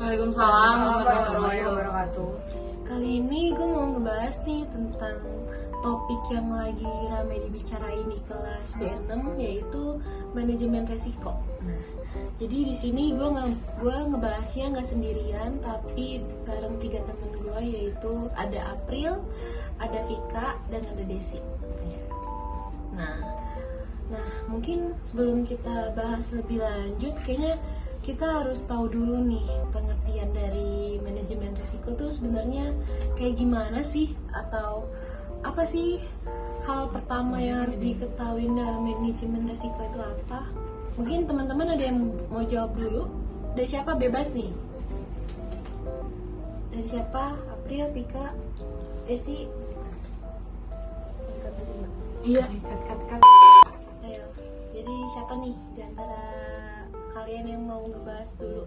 Waalaikumsalam warahmatullahi wabarakatuh. Kali ini gue mau ngebahas nih tentang topik yang lagi ramai dibicarain di kelas B6, yaitu manajemen resiko. Nah, jadi di sini gue ngebahasnya nggak sendirian, tapi bareng 3 temen gue, yaitu ada April, ada Vika, dan ada Desi. Nah, mungkin sebelum kita bahas lebih lanjut, kayaknya kita harus tahu dulu nih pengertian dari manajemen risiko tuh sebenarnya kayak gimana sih, atau apa sih hal pertama yang harus diketahui dalam manajemen risiko itu apa? Mungkin teman-teman ada yang mau jawab dulu. Dari siapa? Bebas nih. Dari siapa? April, Vika, Desi. Iya. Ayo. Jadi siapa nih di antara kalian yang mau ngebahas dulu?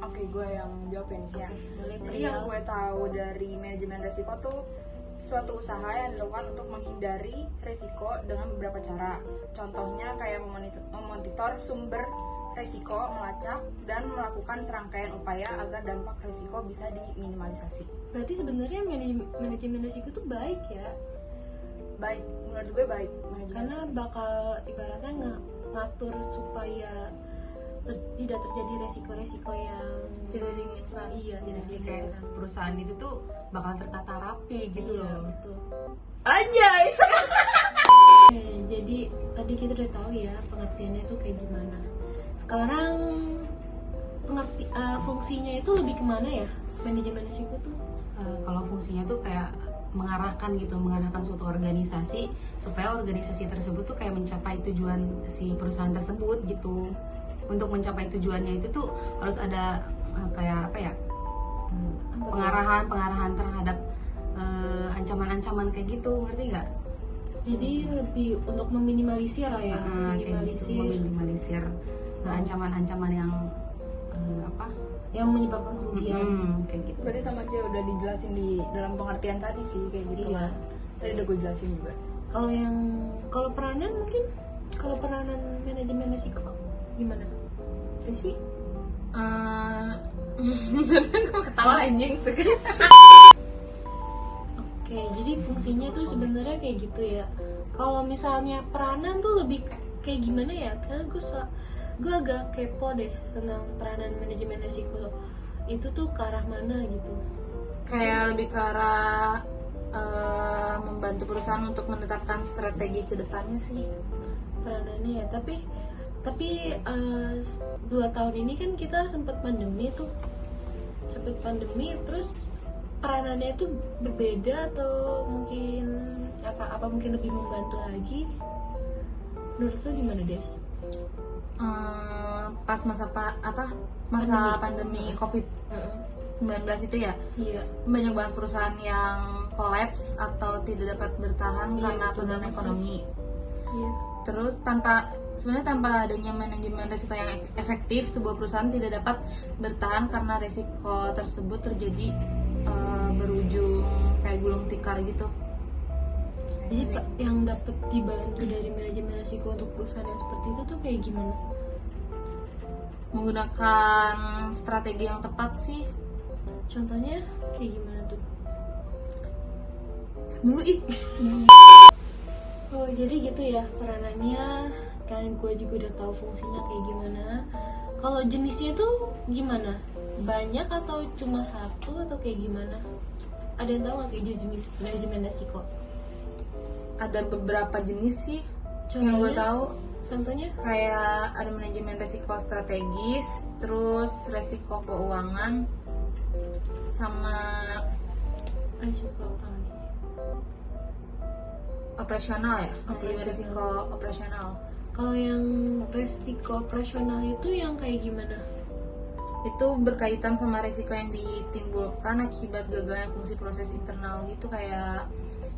Oke, gue yang jawab ya nih ya. Boleh. Jadi yang gue tahu dari manajemen resiko tuh suatu usaha yang dilakukan untuk menghindari resiko dengan beberapa cara. Contohnya kayak memonitor sumber resiko, melacak, dan melakukan serangkaian upaya agar dampak resiko bisa diminimalisasi. Berarti sebenarnya manajemen risiko tuh baik ya? Baik, menurut gue baik manajemen Karena resiko. bakal ibaratnya ngatur supaya tidak terjadi resiko-resiko yang Tidak diinginkan. Iya, tidak Jadi kayak diinginkan. perusahaan itu tuh bakal tertata rapi gitu Iya, loh. betul. Anjay. Jadi tadi kita udah tahu ya pengertiannya tuh kayak gimana. Sekarang fungsinya itu lebih kemana ya manajemen risiko tuh? Kalau fungsinya tuh kayak mengarahkan suatu organisasi supaya organisasi tersebut tuh kayak mencapai tujuan si perusahaan tersebut gitu. Untuk mencapai tujuannya itu tuh harus ada kayak apa ya, pengarahan terhadap ancaman-ancaman kayak gitu, ngerti nggak? Jadi lebih untuk meminimalisir lah ya, Kayak gitu, meminimalisir ancaman-ancaman yang yang menyebabkan kerugian. kayak gitu. Berarti sama aja udah dijelasin di dalam pengertian tadi sih kayak gitu. Iya. Tadi udah gue jelasin juga. Kalau peranan mungkin, kalau peranan manajemen risiko gimana? Desi? Gue ketawa anjing tuh. Oke, jadi fungsinya tuh sebenarnya kayak gitu ya. Kalau misalnya peranan tuh lebih kayak gimana ya? Karena gue agak kepo deh tentang peranan manajemen risiko. Itu tuh ke arah mana gitu? Kayak lebih ke arah membantu perusahaan untuk menetapkan strategi ke depannya sih. Peranannya ya. Tapi 2 tahun ini kan kita sempat pandemi, terus peranannya itu berbeda atau mungkin apa mungkin lebih membantu lagi? Menurut lo gimana, Des? Pas masa pandemi COVID-19 itu ya, Iya. banyak banget perusahaan yang kolaps atau tidak dapat bertahan Iya, karena betul penurunan banget sih. ekonomi. Iya. Terus tanpa adanya manajemen risiko yang efektif, sebuah perusahaan tidak dapat bertahan karena risiko tersebut terjadi berujung kayak gulung tikar gitu. Jadi yang dapat dibantu dari manajemen risiko untuk perusahaan yang seperti itu tuh kayak gimana? Menggunakan strategi yang tepat sih. Contohnya kayak gimana tuh? Dulu Oh, jadi gitu ya peranannya. Kalian gue juga udah tahu fungsinya kayak gimana. Kalau jenisnya tuh gimana? Banyak atau cuma satu atau kayak gimana? Ada yang tahu nggak kayak jenis manajemen risiko? ada beberapa jenis sih yang gue tahu. Contohnya? Kayak ada manajemen risiko strategis, terus risiko keuangan, sama Risiko apa lagi? operasional ya, manajemen Operasional. risiko operasional. Kalau yang risiko operasional itu yang kayak gimana? Itu berkaitan sama risiko yang ditimbulkan akibat gagalnya fungsi proses internal gitu, kayak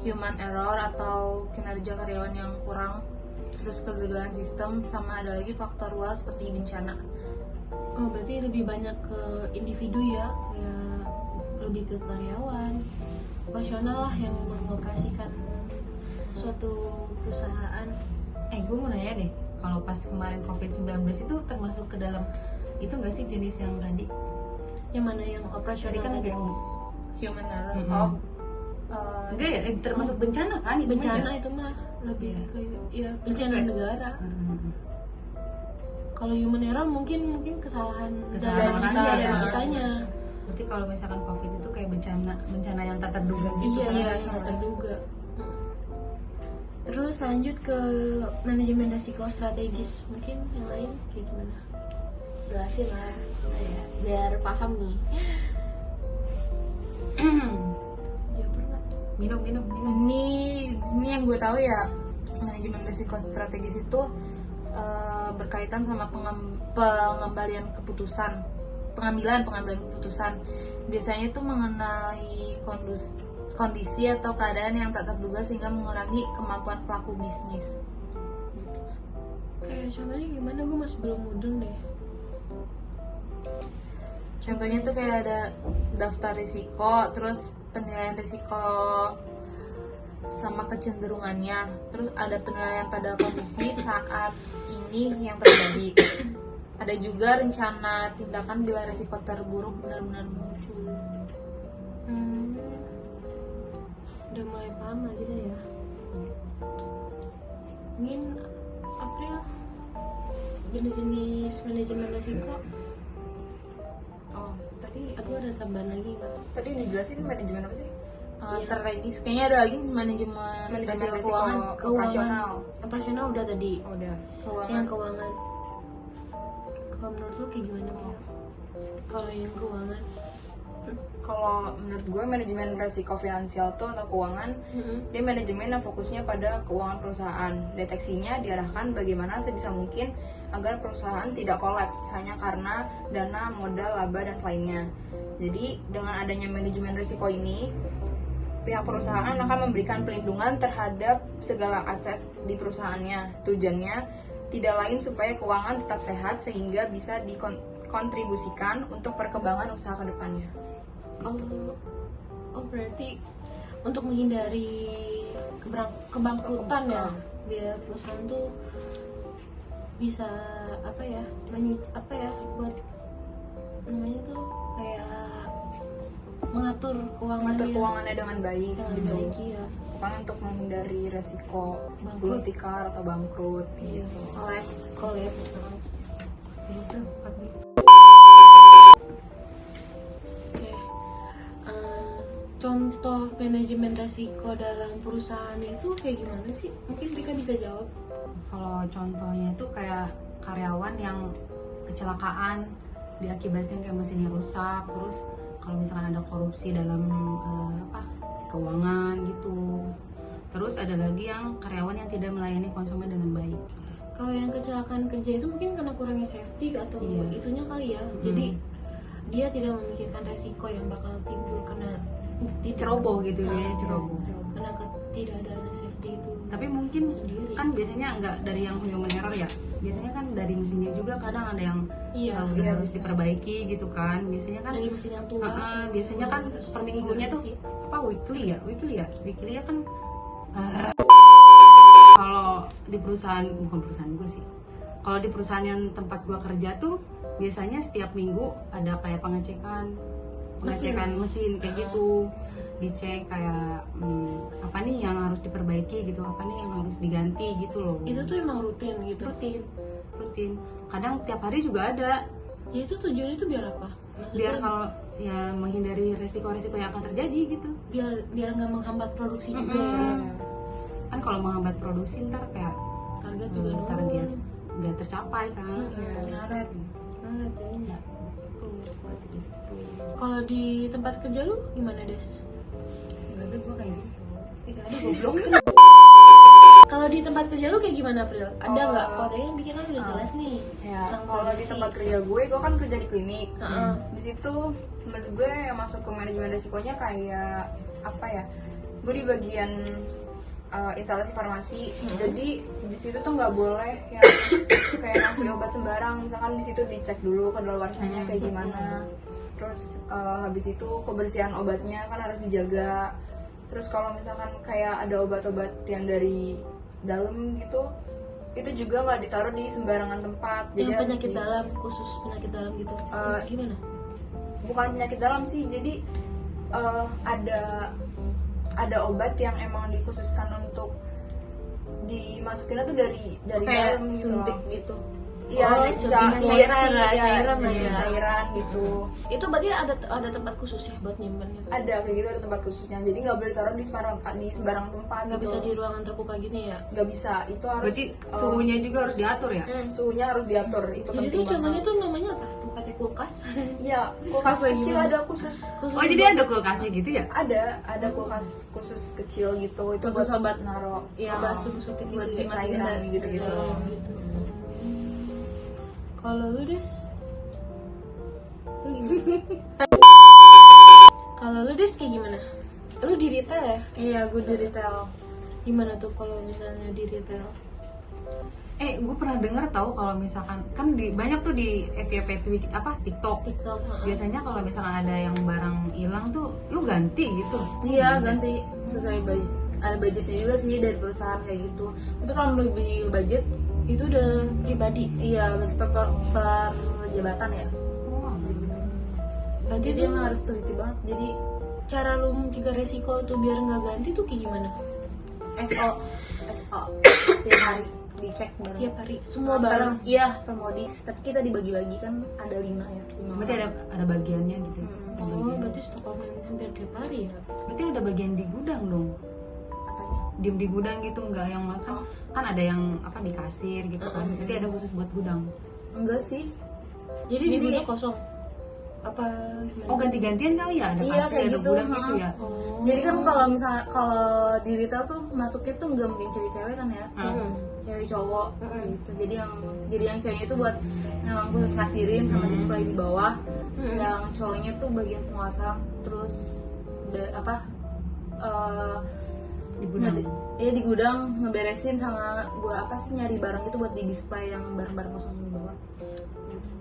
human error atau kinerja karyawan yang kurang, terus kegagalan sistem, sama ada lagi faktor luar seperti bencana. Oh, berarti lebih banyak ke individu ya, kayak lebih ke karyawan. Operasional lah yang mengoperasikan suatu perusahaan. Gue mau nanya deh, kalau pas kemarin COVID-19 itu termasuk ke dalam itu nggak sih jenis yang tadi? Yang mana yang operasional Tadi kan tadi? kayak Human error. Mm-mm. Enggak. enggak ya, termasuk bencana kan itu Bencana mah ya? itu mah lebih Iya. kayak ya bencana Kayak- negara. Mm-mm. Kalau human error mungkin kesalahan Kesalahan dari orang, ya, ya. kitanya. Berarti kalau misalkan COVID itu kayak bencana yang tak terduga gitu Iya, kan? iya, sangat terduga. Terus lanjut ke manajemen risiko strategis, mungkin yang lain kayak gimana? Jelasin lah, ya, biar paham nih. Ya pernah. minum Ini yang gue tahu ya, manajemen risiko strategis itu berkaitan sama pengambilan keputusan. Biasanya itu mengenai kondisi atau keadaan yang tak terduga sehingga mengurangi kemampuan pelaku bisnis. Kayak contohnya gimana? Gue masih belum mudeng deh. Contohnya tuh kayak ada daftar risiko, terus penilaian risiko sama kecenderungannya, terus ada penilaian pada kondisi saat ini yang terjadi. Ada juga rencana tindakan bila risiko terburuk benar-benar muncul. Udah mulai paham lah gitu ya. Mungkin April jenis-jenis manajemen risiko. Oh, tadi Aku ada tambahan lagi nggak? tadi dijelasin manajemen apa sih? Strategis, kayaknya ada lagi manajemen risiko risiko keuangan. operasional. Operasional udah tadi. Oh, udah. Yang keuangan. Kalau menurut lu kayak gimana Bro? Kalau yang keuangan? Kalau menurut gue manajemen risiko finansial tuh atau keuangan, dia manajemen yang fokusnya pada keuangan perusahaan. Deteksinya diarahkan bagaimana sebisa mungkin agar perusahaan tidak kolaps hanya karena dana, modal, laba, dan lainnya. Jadi dengan adanya manajemen risiko ini, pihak perusahaan akan memberikan pelindungan terhadap segala aset di perusahaannya. Tujuannya tidak lain supaya keuangan tetap sehat sehingga bisa dikontribusikan untuk perkembangan usaha ke depannya. Oh berarti untuk menghindari kebangkrutan ya, biar perusahaan tuh bisa buat namanya tuh kayak mengatur Keuangannya dengan baik dengan gitu. baik ya. Pokoknya untuk menghindari resiko Bangkrut. gulung tikar atau bangkrut Iya. gitu. Kolaps. Oke. Contoh manajemen resiko dalam perusahaan itu kayak gimana sih? Mungkin Rika bisa jawab. Kalau contohnya itu kayak karyawan yang kecelakaan diakibatkan kayak mesinnya rusak, terus kalau misalkan ada korupsi dalam keuangan gitu. Terus ada lagi yang karyawan yang tidak melayani konsumen dengan baik. Kalau yang kecelakaan kerja itu mungkin karena kurangnya safety atau Iya. itunya kali ya. Jadi dia tidak memikirkan resiko yang bakal timbul karena Ceroboh gitu ya, Iya. ceroboh. Karena ketidakadaan safety itu. Tapi mungkin Sendiri. kan biasanya nggak dari yang human error ya. Biasanya kan dari mesinnya juga kadang ada yang Iya. udah harus diperbaiki gitu kan. Biasanya kan Dari mesin yang tua. biasanya kan Terus per minggunya tuh diperbaiki. apa weekly ya kan kalau di perusahaan, bukan perusahaan gue sih, kalau di perusahaan yang tempat gue kerja tuh biasanya setiap minggu ada kayak pengecekan mesin kayak gitu, dicek kayak apa nih yang harus diperbaiki gitu, apa nih yang harus diganti gitu loh. Itu tuh emang rutin gitu. rutin kadang tiap hari juga ada. Jadi itu tujuannya itu biar apa? Maksudnya Biar kalau ya menghindari resiko-resiko yang akan terjadi gitu. biar nggak menghambat produksi juga ya. Kan kalau menghambat produksi ntar kayak Harga juga target nurun. nggak tercapai kan. Ngaret. Ngaret jadinya. Seperti itu. Kalau di tempat kerja lu gimana Des? Nggak ada gue kayak gitu. Gak ada goblok. Kalau di tempat kerja lu kayak gimana April? Ada nggak? Kalau tadi yang bikin kan udah jelas nih. Ya, Tentang kalau di produksi. tempat kerja gue kan kerja di klinik. Heeh. Di situ menurut gue yang masuk ke manajemen risikonya kayak apa ya? Gue di bagian instalasi farmasi. Jadi di situ tuh nggak boleh yang kayak ngasih obat sembarang. Misalkan di situ dicek dulu kadaluarsanya kayak gimana. Terus habis itu kebersihan obatnya kan harus dijaga. Terus kalau misalkan kayak ada obat-obat yang dari dalam gitu, itu juga nggak ditaruh di sembarangan tempat. Yang harus penyakit di- dalam, khusus penyakit dalam gitu. Eh, Gimana? bukan penyakit dalam sih, jadi ada obat yang emang dikhususkan untuk dimasukinnya tuh dari kayak dalam gitu suntik loh. gitu. Iya, Oh, bisa suntik cairan cairan lah, ya, cairan lah bisa ya. cairan gitu. Itu berarti ada tempat khusus ya buat nyimpen gitu. Ada kayak gitu, ada tempat khususnya. Jadi nggak boleh taruh di sembarang tempat Nggak gitu. bisa di ruangan terbuka gini ya. Nggak bisa, itu harus Berarti suhunya juga harus diatur ya? suhunya harus diatur. Itu Jadi penting tuh contohnya banget. tuh namanya apa? Tempatnya kulkas. Iya, kulkas Apa kecil gimana? ada khusus. Oh jadi ada kulkasnya gitu ya? Ada kulkas khusus kecil gitu, itu Khusus buat obat. naro Iya, Obat suntik buat gitu ya. dimasukin cairan dari gitu-gitu. Oh, gitu. Kalau lu Des? Lu gimana? Kalau lu Des kayak gimana? Lu di retail ya? Iya, gue di retail. Gimana tuh kalau misalnya di retail? Gue pernah dengar tahu kalau misalkan kan banyak tuh di FYP TikTok. TikTok, Biasanya kalau misalkan ada yang barang hilang tuh lu ganti gitu. Iya, ganti sesuai budget. Ada budgetnya juga sih dari perusahaan kayak gitu. Tapi kalau lebih budget, itu udah pribadi. iya tetap per jabatan ya. Oh, gitu. Berarti Jadi tuh emang harus teliti banget. Jadi cara lu mencegah resiko tuh biar nggak ganti tuh kayak gimana? SO tiap hari dicek barang. Tiap hari semua barang. Iya, per modis. Tapi kita dibagi-bagi kan ada 5 ya. 5 Berarti ada bagiannya gitu. Ada Oh, bagian. berarti stok hampir tiap hari ya? Berarti ada bagian di gudang dong. apanya? Diem di gudang gitu nggak yang kan ada yang di kasir gitu kan. Berarti ada khusus buat gudang. Enggak sih. Jadi di gudang kosong? Apa gimana? Oh ganti-gantian kali ya ada Iya, kasir kayak ada gitu, gudang ha. gitu ya. Oh. Jadi kan kalau misalnya kalau di retail tuh masuknya tuh nggak mungkin cewek-cewek kan ya. Cewek cowok gitu. Jadi yang ceweknya itu buat yang khusus kasirin sama display di bawah. Yang cowoknya tuh bagian penguasa terus Di gudang. Iya di gudang ngeberesin sama buat apa sih nyari barang itu buat di display yang barang-barang kosong di bawah.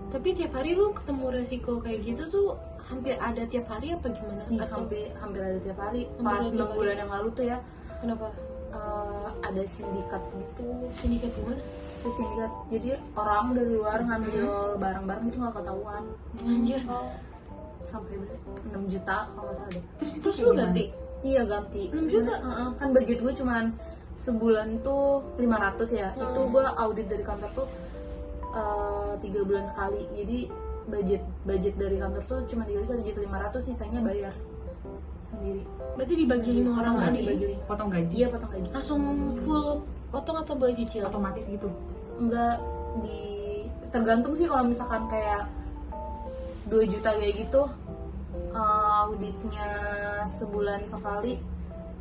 Tapi tiap hari lu ketemu resiko kayak gitu tuh hampir ada tiap hari apa gimana? Iya, Atau hampir ada tiap hari. Hampir Pas ada tiap 6 hari. bulan yang lalu tuh ya kenapa? ada sindikat gitu. Sindikat gimana? Itu sindikat. Jadi orang dari luar ngambil barang-barang itu nggak ketahuan. Anjir. Sampai 6 juta kalau nggak salah deh. Terus lu ganti? Iya ganti. 6 juta? Kan budget gue cuman sebulan tuh 500 ya. Itu gue audit dari kantor tuh 3 bulan sekali. Jadi budget dari kantor tuh cuma dikasih 1.500.000, sisanya bayar sendiri. Berarti dibagi 5 orang Nggak tadi? dibagi. Potong gaji. Iya potong gaji. Langsung full potong atau boleh cicil? Otomatis gitu. Enggak tergantung sih kalau misalkan kayak 2 juta kayak gitu auditnya sebulan sekali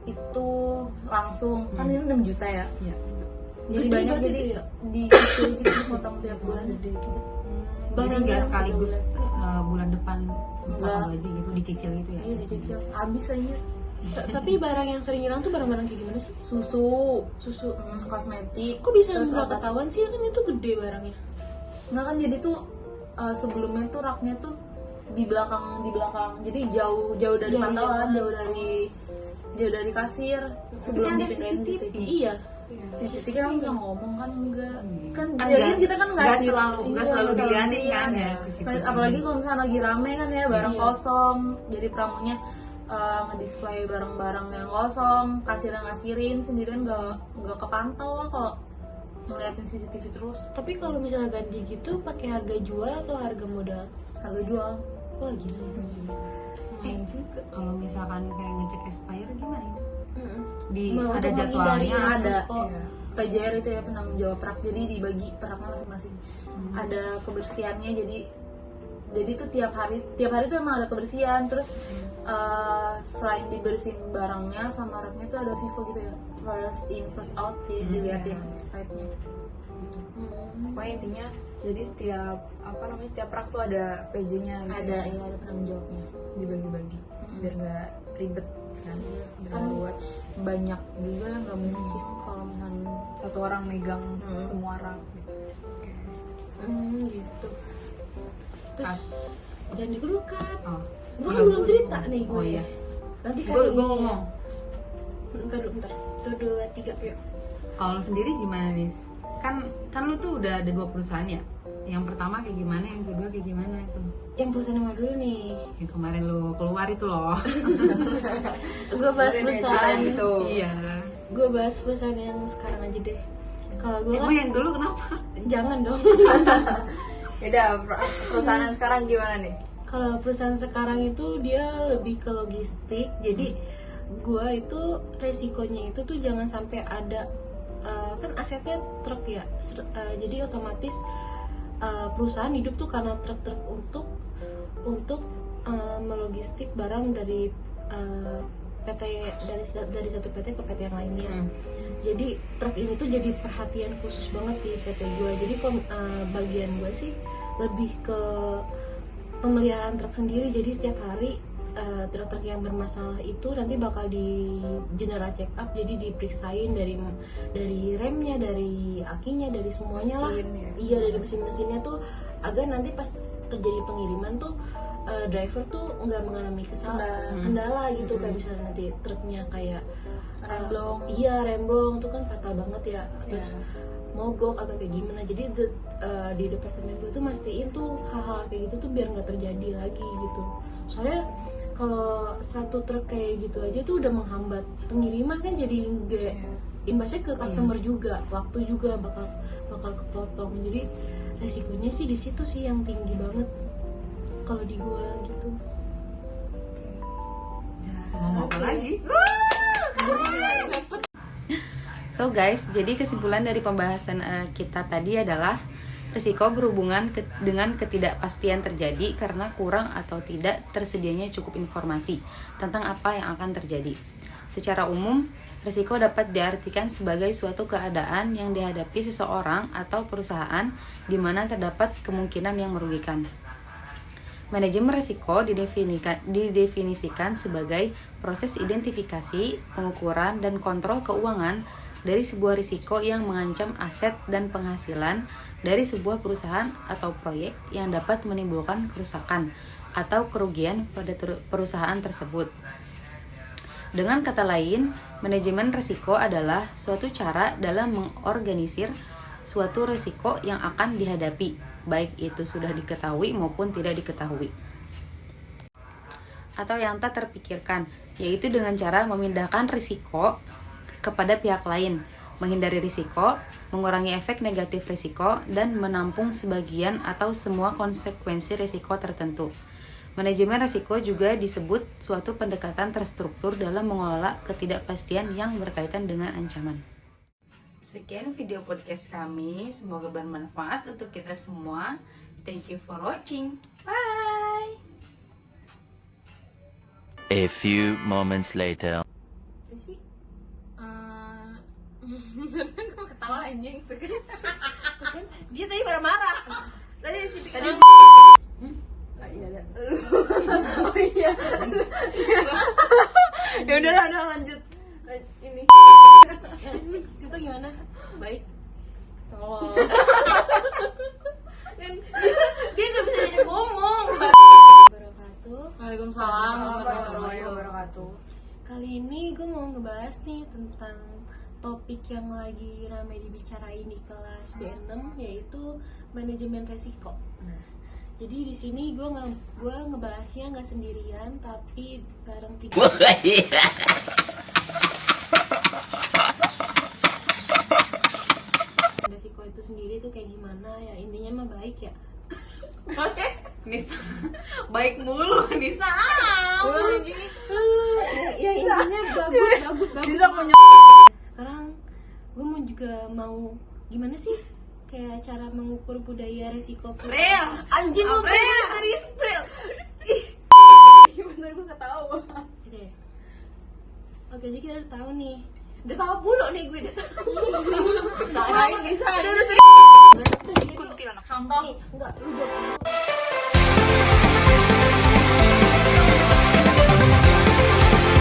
itu langsung kan ini 6 juta ya. Iya. Jadi Gede banyak berarti jadi itu ya? dicicil gitu potong tiap bulan gede gitu. Jadi nggak yang sekaligus bulan depan Enggak. potong gaji gitu dicicil gitu ya. Iya dicicil habis aja. Tapi barang yang sering hilang tuh barang-barang kayak gimana sih? Susu, Susu. kosmetik. Kok bisa terus nggak obat. ketahuan sih? Kan itu gede barangnya. Nggak kan jadi tuh sebelumnya tuh raknya tuh di belakang jadi jauh dari Jauh pantauan, dari- jauh dari kasir sebelum kan ada dipindahin gitu. CCTV. Iya. CCTV kan nggak ngomong kan enggak kan Kan jadi nggak- kita kan nggak ngasih selalu diliatin kan ya iya. CCTV. Apalagi kalau misalnya lagi rame kan ya barang Iya. kosong jadi pramunya ngedisplay barang-barang yang kosong kasir yang ngasirin sendirian nggak kepantau lah kalau ngeliatin CCTV terus. Tapi kalau misalnya ganti gitu pakai harga jual atau harga modal? Harga jual Wah gila. Lumayan juga. Kalau misalkan kayak ngecek expire gimana itu? Di Mau ada untuk jadwalnya menghindari ada. resiko. Iya. PJR itu ya penanggung jawab rak jadi dibagi peraknya masing-masing. Ada kebersihannya jadi tuh tiap hari tuh emang ada kebersihan terus selain dibersihin barangnya sama raknya tuh ada vivo gitu ya first in first out jadi diliatin expirednya gitu. Pokoknya intinya jadi setiap rak tuh ada PJ-nya gitu. Ada ya ada penanggung jawabnya Dibagi-bagi biar nggak ribet kan. Biar kan nggak buat banyak juga yang nggak mungkin kalau misalnya satu orang megang semua rak gitu. Oke. Gitu. Terus jangan digelukan. Oh. Gue kan belum cerita nih gue. Oh iya. Nanti Gue ngomong. Bentar. 2, 3, yuk. Kalau lu sendiri gimana nih? Kan lu tuh udah ada 2 perusahaan ya? Yang pertama kayak gimana, yang kedua kayak gimana itu? Yang perusahaan yang mana dulu nih? Yang kemarin lu keluar itu loh. Gue bahas perusahaan gitu. Iya. Gue bahas perusahaan yang sekarang aja deh. Kalau gue Emang yang dulu kenapa? jangan dong. Yaudah, perusahaan yang sekarang gimana nih? Kalau perusahaan sekarang itu dia lebih ke logistik. Jadi gue itu resikonya itu tuh jangan sampai ada kan asetnya truk ya. Jadi otomatis perusahaan hidup tuh karena truk-truk untuk melogistik barang dari PT dari satu PT ke PT yang lainnya. Jadi truk ini tuh jadi perhatian khusus banget di PT gue. Jadi bagian gue sih lebih ke pemeliharaan truk sendiri. Jadi setiap hari truk-truk yang bermasalah itu nanti bakal di general check up, jadi diperiksain dari remnya, dari akinya, dari semuanya lah. Mesin, ya. Iya, dari mesin-mesinnya tuh agar nanti pas terjadi pengiriman tuh driver tuh nggak mengalami kendala gitu. Kayak misalnya nanti truknya kayak Remblong. iya remblong tuh kan fatal banget ya. Terus mogok atau kayak gimana. Jadi di departemen gue tuh mastiin tuh hal-hal kayak gitu tuh biar nggak terjadi lagi gitu. Soalnya kalau satu truk kayak gitu aja tuh udah menghambat pengiriman kan, jadi nggak imbasnya ke customer juga, waktu juga bakal kepotong. Jadi resikonya sih di situ sih yang tinggi banget kalau di gua gitu. Ngomong apa lagi? So guys, jadi kesimpulan dari pembahasan kita tadi adalah risiko berhubungan dengan ketidakpastian terjadi karena kurang atau tidak tersedianya cukup informasi tentang apa yang akan terjadi. Secara umum, risiko dapat diartikan sebagai suatu keadaan yang dihadapi seseorang atau perusahaan di mana terdapat kemungkinan yang merugikan. Manajemen risiko didefinisikan sebagai proses identifikasi, pengukuran, dan kontrol keuangan dari sebuah risiko yang mengancam aset dan penghasilan dari sebuah perusahaan atau proyek yang dapat menimbulkan kerusakan atau kerugian pada perusahaan tersebut. Dengan kata lain, manajemen risiko adalah suatu cara dalam mengorganisir suatu risiko yang akan dihadapi, baik itu sudah diketahui maupun tidak diketahui, atau yang tak terpikirkan, yaitu dengan cara memindahkan risiko kepada pihak lain, menghindari risiko, mengurangi efek negatif risiko, dan menampung sebagian atau semua konsekuensi risiko tertentu. Manajemen risiko juga disebut suatu pendekatan terstruktur dalam mengelola ketidakpastian yang berkaitan dengan ancaman. Sekian video podcast kami, semoga bermanfaat untuk kita semua. Thank you for watching. Bye! A few moments later. Sih beneran gue ketawa anjing tuh kan. Dia tadi marah-marah. Tadi si Tadi oh iya. Ya udahlah, udah lanjut. Ini. kita gimana? Baik. tolong. Dan dia nggak bisa diajak ngomong. Wabarakatuh. Waalaikumsalam Warahmatullahi wabarakatuh. Kali ini gue mau ngebahas nih tentang topik yang lagi ramai dibicarain di kelas B6, yaitu manajemen resiko. Nah, jadi di sini gue ngebahasnya nggak sendirian, tapi bareng 3. Resiko itu sendiri tuh kayak gimana ya, intinya mah baik ya. Nisa, baik mulu Nisa. Ya intinya bagus. Bisa punya. Sekarang gue mau gimana sih kayak cara mengukur budaya resiko Real. anjing lo serius Pril. Bener, gue ketawa. Oke, jadi kita udah tahu nih, udah tahu mulu nih gue udah tahu. bisa Udah contoh enggak lu jawab.